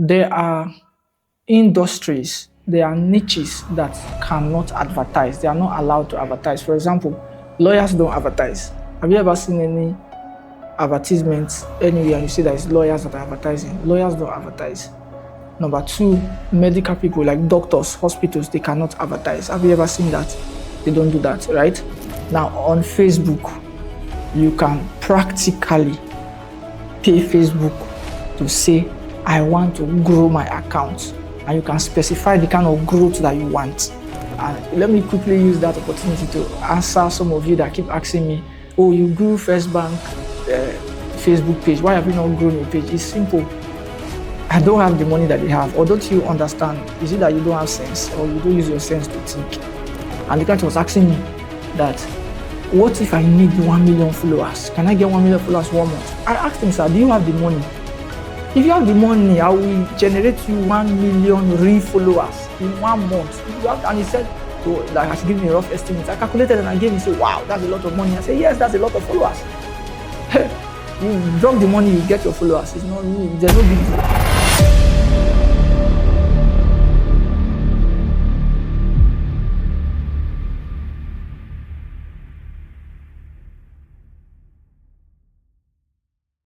There are industries, there are niches that cannot advertise. They are not allowed to advertise. For example, lawyers don't advertise. Have you ever seen any advertisements anywhere and you see that it's lawyers that are advertising? Lawyers don't advertise. Number two, medical people like doctors, hospitals, they cannot advertise. Have you ever seen that? They don't do that, right? Now on Facebook, you can practically pay Facebook to say, I want to grow my account. And you can specify the kind of growth that you want. And let me quickly use that opportunity to answer some of you that keep asking me, oh, you grew First Bank Facebook page. Why have you not grown your page? It's simple. I don't have the money that they have. Or don't you understand? Is it that you don't have sense or you don't use your sense to think? And the client was asking me that, what if I need 1 million followers? Can I get 1 million followers 1 month? I asked him, sir, do you have the money? If you have the money, I will generate you 1 million real followers in 1 month. If you have, and he said, so like I should give me a rough estimate. I calculated and I gave him, he said, wow, that's a lot of money. I said, yes, that's a lot of followers. You drop the money, you get your followers. It's not, there's no big deal.